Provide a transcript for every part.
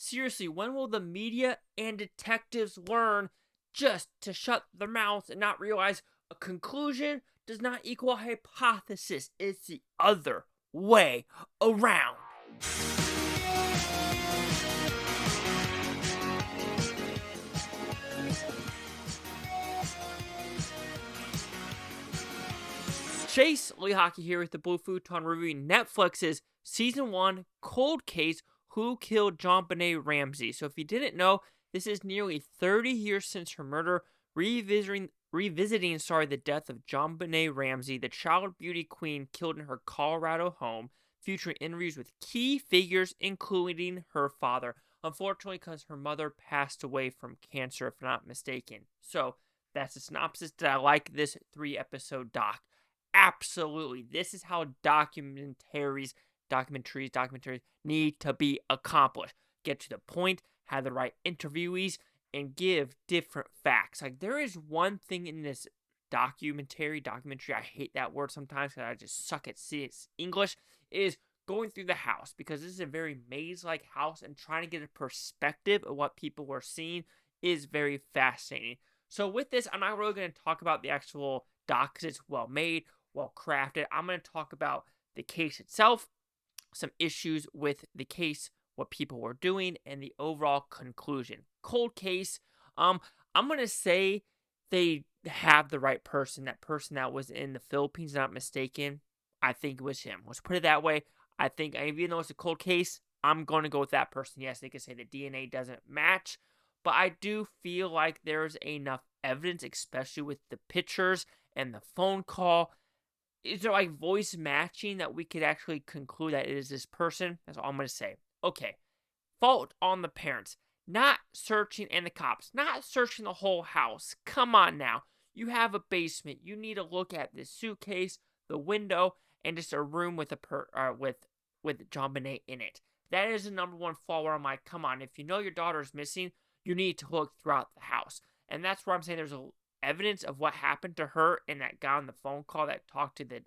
Seriously, when will the media and detectives learn just to shut their mouths and not realize a conclusion does not equal a hypothesis? It's the other way around. Chase Lee Hockey here with the Blue Futon reviewing Netflix's Season 1 Cold Case, Who Killed JonBenét Ramsey. So if you didn't know, this is nearly 30 years since her murder, revisiting the death of JonBenét Ramsey, the child beauty queen killed in her Colorado home, featuring interviews with key figures, including her father. Unfortunately, because her mother passed away from cancer, if I'm not mistaken. So that's the synopsis. Did I like this 3-episode doc? Absolutely. This is how documentaries need to be accomplished. Get to the point, have the right interviewees, and give different facts. Like, there is one thing in this documentary, I hate that word sometimes because I just suck at English, is going through the house, because this is a very maze-like house, and trying to get a perspective of what people were seeing is very fascinating. So with this, I'm not really going to talk about the actual doc because it's well made, well crafted. I'm going to talk about the case itself, some issues with the case, what people were doing, and the overall conclusion. Cold case, I'm going to say they have the right person. That person that was in the Philippines, not mistaken, I think it was him. Let's put it that way. I think, even though it's a cold case, I'm going to go with that person. Yes, they could say the DNA doesn't match, but I do feel like there's enough evidence, especially with the pictures and the phone call. Is there like voice matching that we could actually conclude that it is this person? That's all I'm going to say. Okay. Fault on the parents. Not searching, and the cops. Not searching the whole house. Come on now. You have a basement. You need to look at this suitcase, the window, and just a room with with JonBenét in it. That is the number one flaw where I'm like, come on. If you know your daughter is missing, you need to look throughout the house. And that's where I'm saying there's evidence of what happened to her and that guy on the phone call that talked to the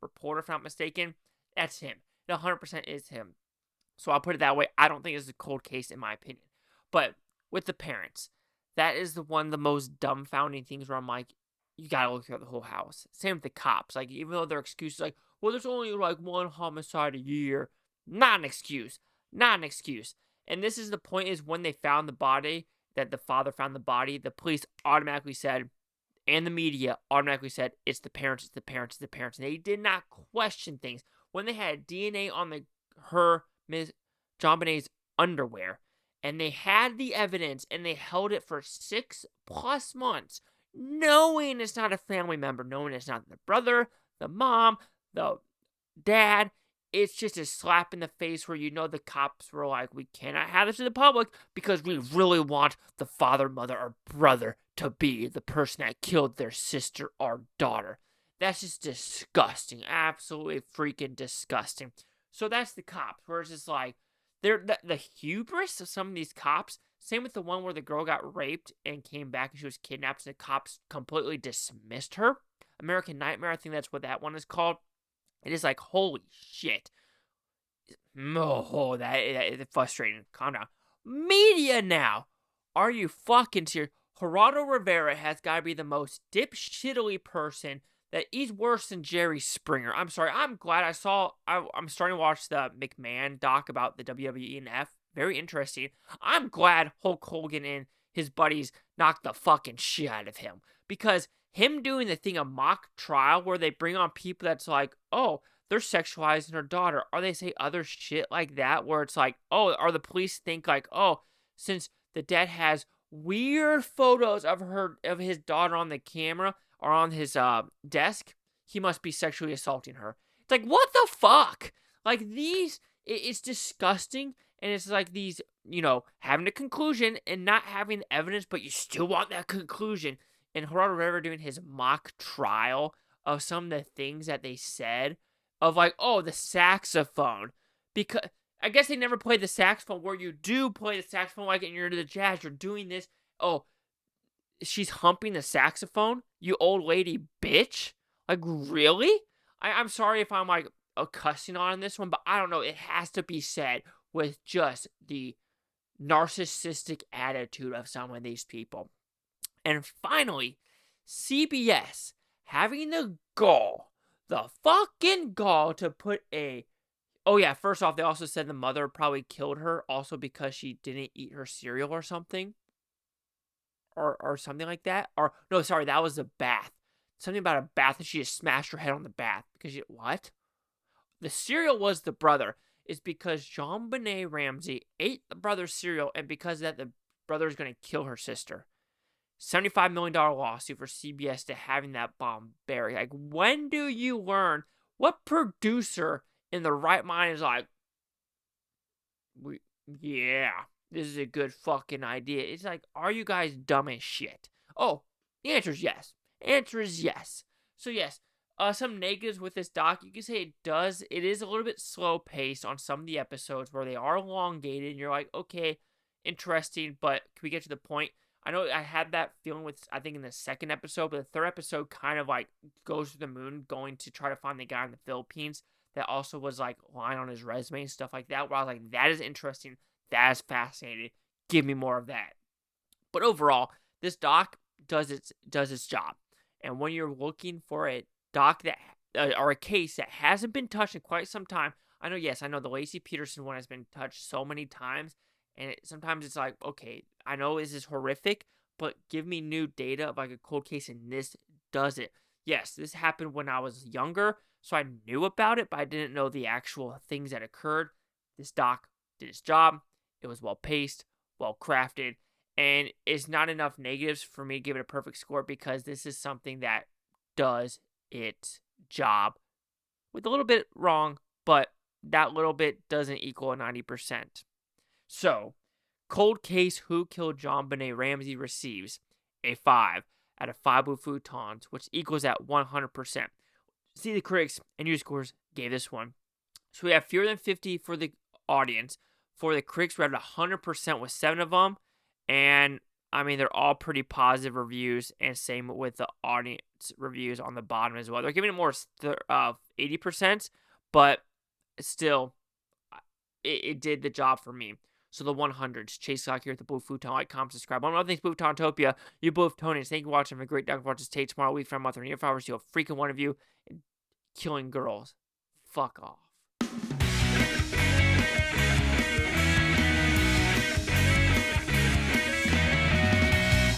reporter, if I'm not mistaken. That's him. It 100% is him. So I'll put it that way. I don't think it's a cold case in my opinion. But with the parents, that is one of the most dumbfounding things where I'm like, you gotta look throughout the whole house. Same with the cops. Like, even though their excuses like, well, there's only like one homicide a year. Not an excuse. Not an excuse. And this is the point, is when they found the body, that the father found the body, the police automatically said, and the media automatically said, it's the parents, it's the parents, it's the parents. And they did not question things. When they had DNA on Ms. JonBenét's underwear, and they had the evidence, and they held it for 6+ months, knowing it's not a family member, knowing it's not the brother, the mom, the dad. It's just a slap in the face where you know the cops were like, we cannot have this in the public because we really want the father, mother, or brother to be the person that killed their sister or daughter. That's just disgusting. Absolutely freaking disgusting. So that's the cops, where it's just like, the hubris of some of these cops. Same with the one where the girl got raped and came back and she was kidnapped, and the cops completely dismissed her. American Nightmare, I think that's what that one is called. It is like, holy shit. Oh, that is frustrating. Calm down. Media now. Are you fucking serious? Gerardo Rivera has got to be the most dipshittily person that he's worse than Jerry Springer. I'm sorry. I'm glad I'm starting to watch the McMahon doc about the WWE and F. Very interesting. I'm glad Hulk Hogan and his buddies knocked the fucking shit out of him. Because him doing the thing, a mock trial where they bring on people that's like, oh, they're sexualizing her daughter. Or they say other shit like that where it's like, oh, or the police think like, oh, since the dad has weird photos of his daughter on the camera or on his desk, he must be sexually assaulting her. It's like, what the fuck? Like, it's disgusting. And it's like these, having a conclusion and not having the evidence, but you still want that conclusion. And Gerardo Rivera doing his mock trial of some of the things that they said, of like, oh, the saxophone. Because I guess they never played the saxophone, where you do play the saxophone like you're into the jazz. You're doing this. Oh, she's humping the saxophone? You old lady bitch? Like, really? I'm sorry if I'm like cussing on this one, but I don't know. It has to be said with just the narcissistic attitude of some of these people. And finally, CBS having the fucking gall to put a... Oh yeah, first off, they also said the mother probably killed her also because she didn't eat her cereal or something. Or something like that. Or, no, sorry, that was the bath. Something about a bath and she just smashed her head on the bath. What? The cereal was the brother. It's because JonBenét Ramsey ate the brother's cereal, and because of that, the brother is going to kill her sister. $75 million lawsuit for CBS to having that bomb buried. Like, when do you learn? What producer in the right mind is like, yeah, this is a good fucking idea? It's like, are you guys dumb as shit? Oh, the answer is yes. Answer is yes. So yes, some negatives with this doc. You can say it is a little bit slow paced on some of the episodes where they are elongated and you're like, okay, interesting, but can we get to the point? I know I had that feeling with, I think, in the second episode, but the third episode kind of like goes to the moon going to try to find the guy in the Philippines that also was like lying on his resume and stuff like that, where I was like, that is interesting. That is fascinating. Give me more of that. But overall, this doc does its job. And when you're looking for a doc that or a case that hasn't been touched in quite some time, I know the Lacey Peterson one has been touched so many times, and sometimes it's like, okay, I know this is horrific, but give me new data of like a cold case, and this does it. Yes, this happened when I was younger, so I knew about it, but I didn't know the actual things that occurred. This doc did its job. It was well paced, well crafted, and it's not enough negatives for me to give it a perfect score because this is something that does its job with a little bit wrong, but that little bit doesn't equal a 90%. So, Cold Case Who Killed JonBenét Ramsey receives a 5 out of 5 Blue Futons, which equals at 100%. See, the critics and user scores gave this one. So we have fewer than 50 for the audience. For the critics, we have 100% with 7 of them. And, I mean, they're all pretty positive reviews. And same with the audience reviews on the bottom as well. They're giving it more 80%. But still, it did the job for me. So the 100s. Chase Scott here at the Blue Futon. Like, comment, subscribe. One other things, Blue Futontopia. You Blue Futonians. Thank you for watching. Have a great day. Watch this tape tomorrow week from month or near 5 hours. You a freaking one of you. Killing girls. Fuck off.